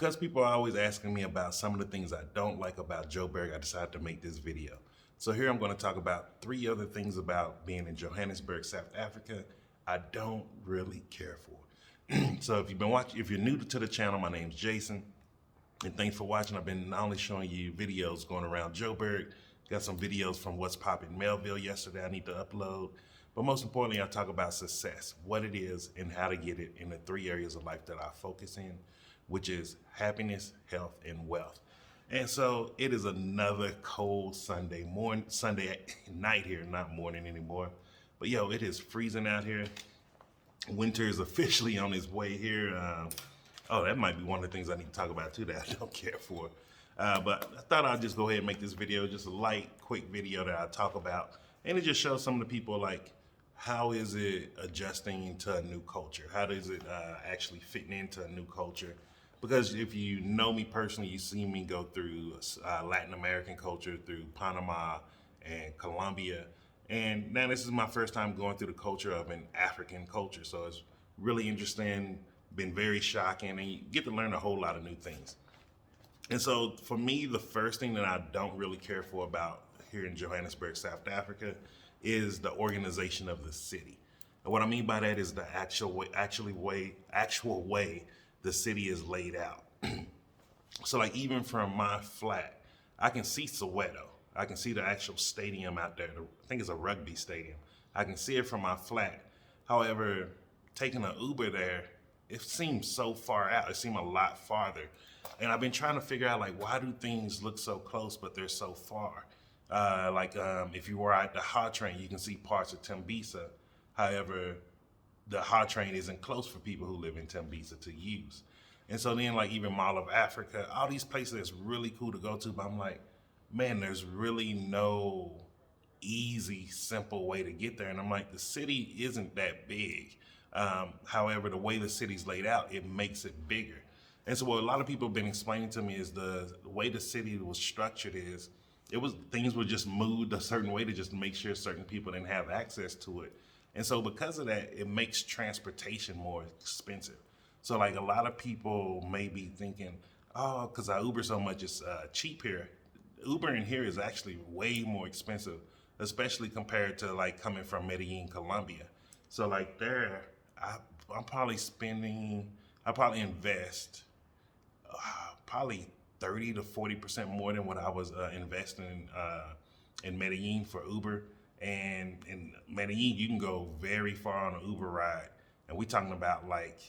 Because people are always asking me about some of the things I don't like about Joburg, I decided to make this video. So here I'm going to talk about 3 other things about being in Johannesburg, South Africa, I don't really care for. So if you're new to the channel, my name's Jason, and thanks for watching. I've been not only showing you videos going around Joburg, got some videos from What's Poppin' Melville yesterday I need to upload, but most importantly, I talk about success, what it is, and how to get it in the 3 areas of life that I focus in, which is happiness, health, and wealth. And so it is another cold Sunday night here, not morning anymore. But yo, it is freezing out here. Winter is officially on its way here. Oh, that might be one of the things I need to talk about too that I don't care for. But I thought I'd just go ahead and make this video, just a light, quick video that I talk about. And it just shows some of the people, like, how is it adjusting to a new culture? How does it actually fitting into a new culture? Because if you know me personally, you see me go through Latin American culture, through Panama and Colombia. And now this is my first time going through the culture of an African culture. So it's really interesting, been very shocking, and you get to learn a whole lot of new things. And so for me, the first thing that I don't really care for about here in Johannesburg, South Africa, is the organization of the city. And what I mean by that is the actual way the city is laid out. So like even from my flat, I can see Soweto. I can see the actual stadium out there. I think it's a rugby stadium. I can see it from my flat. However, taking an Uber there, it seems so far out. It seemed a lot farther. And I've been trying to figure out, like, why do things look so close, but they're so far? If you were at the hot train, you can see parts of Tembisa. However, the hot train isn't close for people who live in Tembisa to use. And so then, like, even Mall of Africa, all these places that's really cool to go to, but I'm like, man, there's really no easy, simple way to get there. And I'm like, the city isn't that big. However, the way the city's laid out, it makes it bigger. And so what a lot of people have been explaining to me is the way the city was structured is, things were just moved a certain way to just make sure certain people didn't have access to it. And so because of that, it makes transportation more expensive. So like a lot of people may be thinking, oh, because I Uber so much, it's cheap here. Ubering here is actually way more expensive, especially compared to like coming from Medellin, Colombia. So like there, I probably invest probably 30 to 40% more than what I was investing in Medellin for Uber. And in Medellin, you can go very far on an Uber ride, and we're talking about like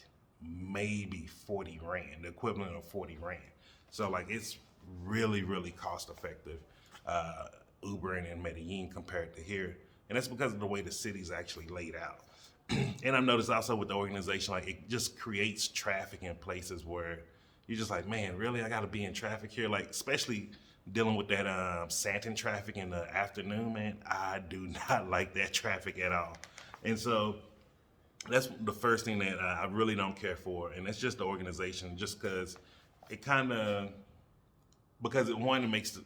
maybe 40 Rand, the equivalent of 40 Rand. So like it's really, really cost effective Ubering in Medellin compared to here. And that's because of the way the city's actually laid out. And I've noticed also with the organization, like it just creates traffic in places where you're just like, man, really, I gotta be in traffic here? Like, especially dealing with that Santon traffic in the afternoon, man, I do not like that traffic at all. And so that's the first thing that I really don't care for. And it's just the organization, just because it makes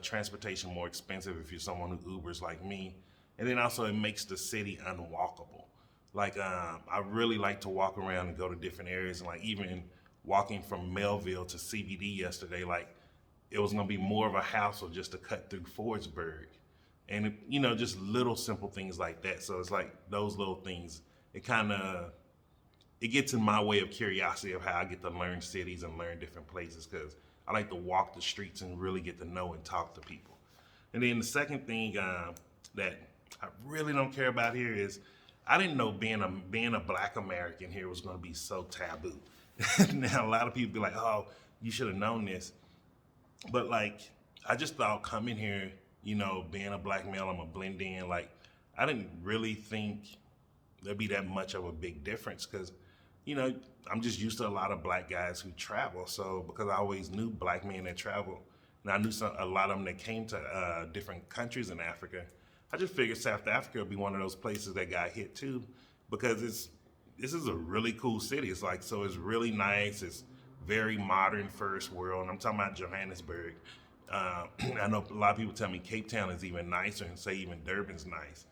transportation more expensive if you're someone who Ubers like me. And then also it makes the city unwalkable. Like, I really like to walk around and go to different areas, and like even walking from Melville to CBD yesterday, like it was gonna be more of a hassle just to cut through Fordsburg. And just little simple things like that. So it's like those little things, it gets in my way of curiosity of how I get to learn cities and learn different places, because I like to walk the streets and really get to know and talk to people. And then the second thing that I really don't care about here is, I didn't know being a Black American here was gonna be so taboo. Now a lot of people be like, oh, you should have known this. But like, I just thought coming here, being a Black male, I'm gonna blend in. Like, I didn't really think there'd be that much of a big difference, because, I'm just used to a lot of Black guys who travel. So because I always knew Black men that travel, and I knew a lot of them that came to different countries in Africa, I just figured South Africa would be one of those places that got hit too, because this is a really cool city. It's like, so it's really nice. It's very modern, first world. And I'm talking about Johannesburg. I know a lot of people tell me Cape Town is even nicer, and say even Durban's nice.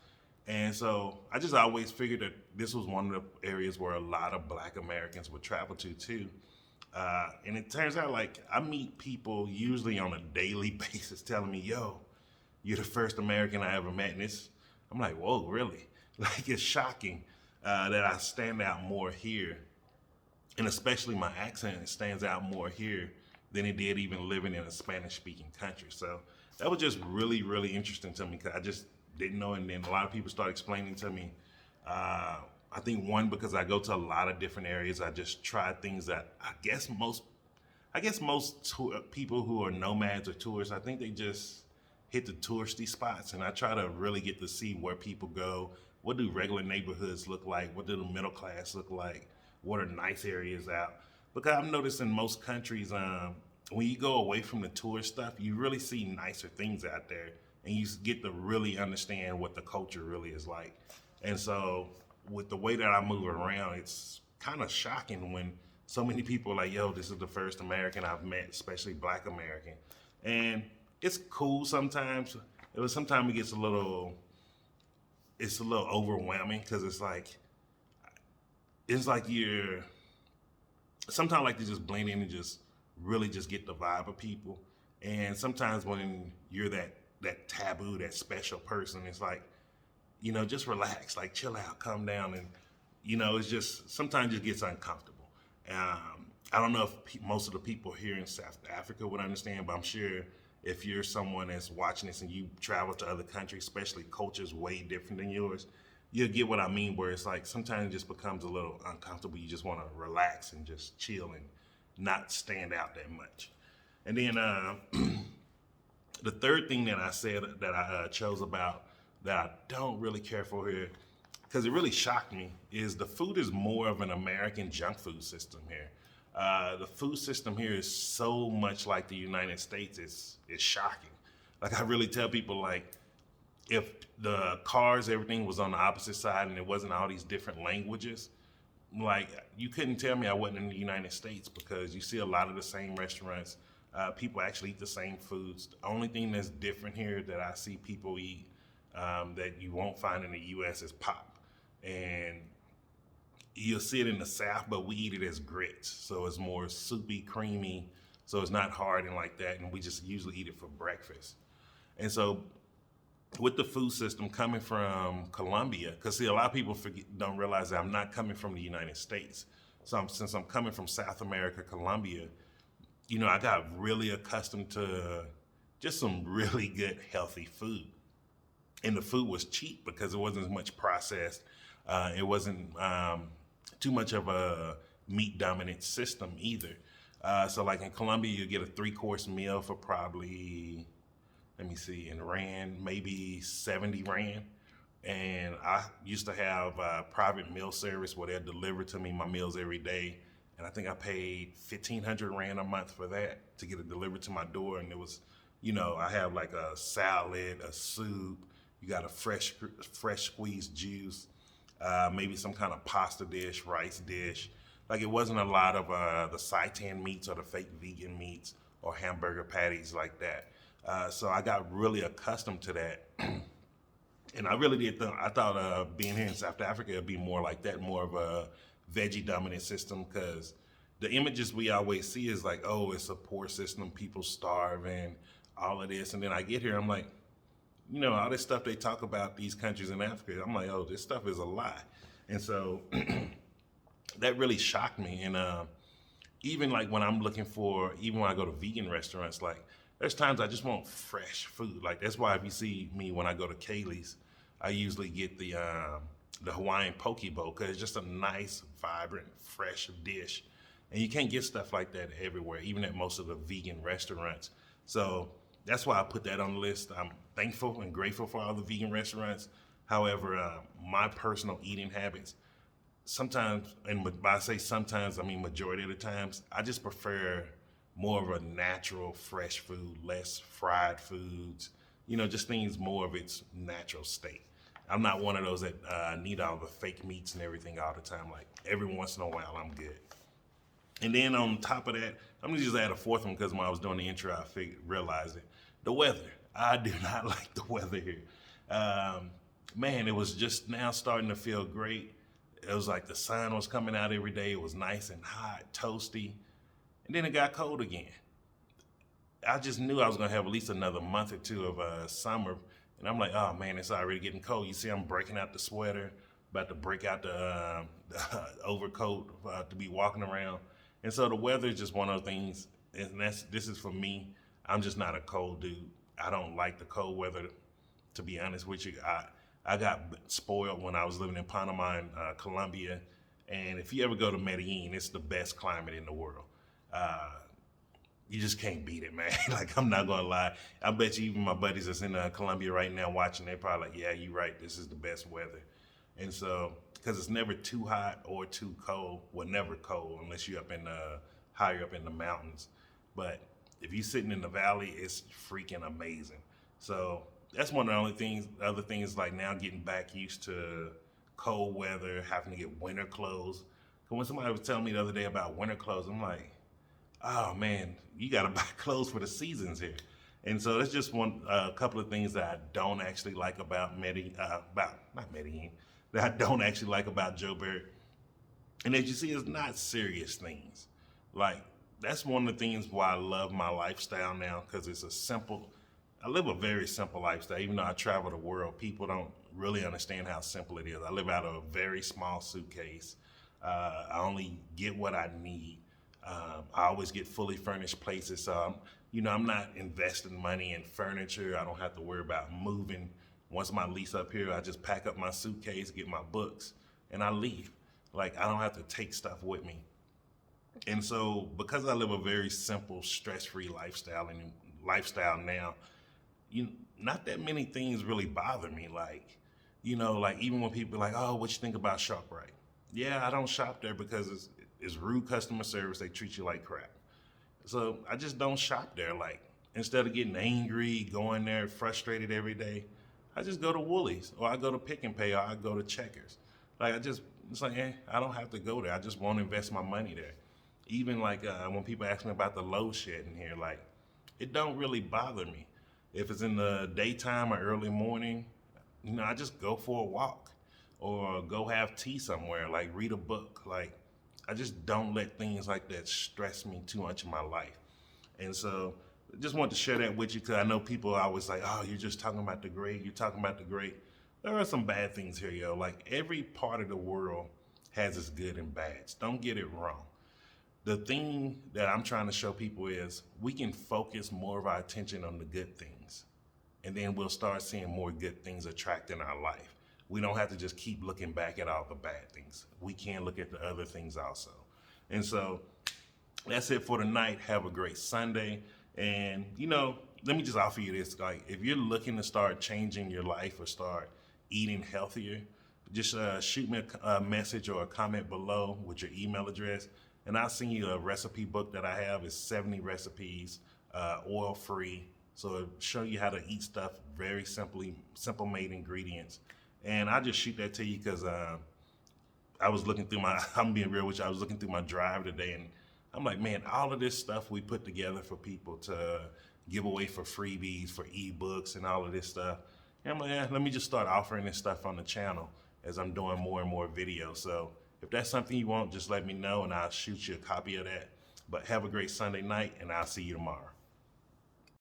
And so I just always figured that this was one of the areas where a lot of Black Americans would travel to too. And it turns out like I meet people usually on a daily basis telling me, yo, you're the first American I ever met. And I'm like, whoa, really? Like it's shocking that I stand out more here. And especially my accent stands out more here than it did even living in a Spanish speaking country. So that was just really, really interesting to me because I just didn't know. And then a lot of people started explaining to me. I think one, because I go to a lot of different areas, I just try things that I guess most people who are nomads or tourists, I think they just hit the touristy spots. And I try to really get to see where people go. What do regular neighborhoods look like? What do the middle class look like? What are nice areas out? Because I've noticed in most countries, when you go away from the tourist stuff, you really see nicer things out there, and you get to really understand what the culture really is like. And so, with the way that I move around, it's kind of shocking when so many people are like, "Yo, this is the first American I've met, especially Black American," and it's cool sometimes. Sometimes it gets it's a little overwhelming because it's like you're sometimes like to just blend in and just really just get the vibe of people. And sometimes when you're that taboo, that special person, it's like, just relax, like chill out, calm down. And, it's just, sometimes it gets uncomfortable. I don't know if most of the people here in South Africa would understand, but I'm sure if you're someone that's watching this and you travel to other countries, especially cultures way different than yours, you'll get what I mean, where it's like sometimes it just becomes a little uncomfortable. You just want to relax and just chill and not stand out that much. And then the third thing that I said that I chose about that I don't really care for here, because it really shocked me, is the food is more of an American junk food system here. The food system here is so much like the United States. It's shocking. Like I really tell people, like, if the cars, everything was on the opposite side and it wasn't all these different languages, like you couldn't tell me I wasn't in the United States, because you see a lot of the same restaurants. People actually eat the same foods. The only thing that's different here that I see people eat that you won't find in the US is pop. And you'll see it in the South, but we eat it as grits. So it's more soupy, creamy. So it's not hard and like that. And we just usually eat it for breakfast. And so with the food system coming from Colombia, because see, a lot of people don't realize that I'm not coming from the United States. So since I'm coming from South America, Colombia, I got really accustomed to just some really good, healthy food. And the food was cheap because it wasn't as much processed. It wasn't too much of a meat-dominant system either. So like in Colombia, you get a 3-course meal for probably, let me see, in Rand, maybe 70 Rand. And I used to have a private meal service where they'd deliver to me my meals every day. And I think I paid 1,500 Rand a month for that, to get it delivered to my door. And it was, I have like a salad, a soup, you got a fresh squeezed juice, maybe some kind of pasta dish, rice dish. Like it wasn't a lot of the seitan meats or the fake vegan meats or hamburger patties like that. So I got really accustomed to that. And I really did I thought being here in South Africa, it'd be more like that, more of a veggie dominant system, because the images we always see is like, oh, it's a poor system, people starving, all of this. And then I get here, I'm like, all this stuff they talk about these countries in Africa, I'm like, oh, this stuff is a lie. And so that really shocked me. And even like when I'm looking even when I go to vegan restaurants, like there's times I just want fresh food. Like that's why if you see me when I go to Kaylee's, I usually get the Hawaiian poke bowl, because it's just a nice, vibrant, fresh dish. And you can't get stuff like that everywhere, even at most of the vegan restaurants. So that's why I put that on the list. I'm thankful and grateful for all the vegan restaurants. However, my personal eating habits, sometimes, and by I say sometimes, I mean majority of the times, I just prefer more of a natural, fresh food, less fried foods, just things more of its natural state. I'm not one of those that need all the fake meats and everything all the time. Like every once in a while, I'm good. And then on top of that, I'm gonna just add a fourth one, because when I was doing the intro, I realized it. The weather. I do not like the weather here. Man, it was just now starting to feel great. It was like the sun was coming out every day. It was nice and hot, toasty. And then it got cold again. I just knew I was gonna have at least another month or two of summer, and I'm like, oh man, it's already getting cold. You see, I'm breaking out the sweater, about to break out the overcoat to be walking around, and so the weather is just one of those things. And this is for me. I'm just not a cold dude. I don't like the cold weather. To be honest with you, I got spoiled when I was living in Panama in Colombia, and if you ever go to Medellin, it's the best climate in the world. You just can't beat it, man. Like, I'm not gonna lie. I bet you even my buddies that's in Colombia right now watching, they're probably like, yeah, you're right. This is the best weather. And so, because it's never too hot or too cold. Well, never cold unless you're up in higher up in the mountains. But if you're sitting in the valley, it's freaking amazing. So that's one of the only things. The other thing is like now getting back used to cold weather, having to get winter clothes. Because when somebody was telling me the other day about winter clothes, I'm like, oh man, you gotta buy clothes for the seasons here. And so that's just a couple of things that I don't actually like about Medellin, that I don't actually like about Joburg. And as you see, it's not serious things. Like, that's one of the things why I love my lifestyle now, because I live a very simple lifestyle. Even though I travel the world, people don't really understand how simple it is. I live out of a very small suitcase. I only get what I need. I always get fully furnished places, so I'm not investing money in furniture. I don't have to worry about moving. Once my lease up here, I just pack up my suitcase, get my books, and I leave. Like, I don't have to take stuff with me. And so, because I live a very simple, stress-free lifestyle now, not that many things really bother me. Like, like even when people are like, oh, what you think about ShopRite? Yeah, I don't shop there because it's rude customer service. They treat you like crap. So I just don't shop there. Like, instead of getting angry, going there frustrated every day, I just go to Woolies, or I go to Pick and Pay, or I go to Checkers. Like, it's like, I don't have to go there. I just won't invest my money there. Even like when people ask me about the load shedding here, like, it don't really bother me. If it's in the daytime or early morning, I just go for a walk or go have tea somewhere, like read a book. Like, I just don't let things like that stress me too much in my life. And so I just wanted to share that with you, because I know people are always like, oh, you're just talking about the great. You're talking about the great. There are some bad things here, yo. Like, every part of the world has its good and bads. Don't get it wrong. The thing that I'm trying to show people is we can focus more of our attention on the good things, and then we'll start seeing more good things attract in our life. We don't have to just keep looking back at all the bad things. We can look at the other things also. And so that's it for tonight. Have a great Sunday. And, let me just offer you this. Like, if you're looking to start changing your life or start eating healthier, just shoot me a message or a comment below with your email address, and I'll send you a recipe book that I have. It's 70 recipes, oil-free. So it'll show you how to eat stuff very simple made ingredients. And I just shoot that to you because I was looking through I'm being real with you, I was looking through my drive today, and I'm like, man, all of this stuff we put together for people to give away for freebies, for ebooks and all of this stuff. And I'm like, let me just start offering this stuff on the channel as I'm doing more and more videos. So if that's something you want, just let me know and I'll shoot you a copy of that. But have a great Sunday night, and I'll see you tomorrow.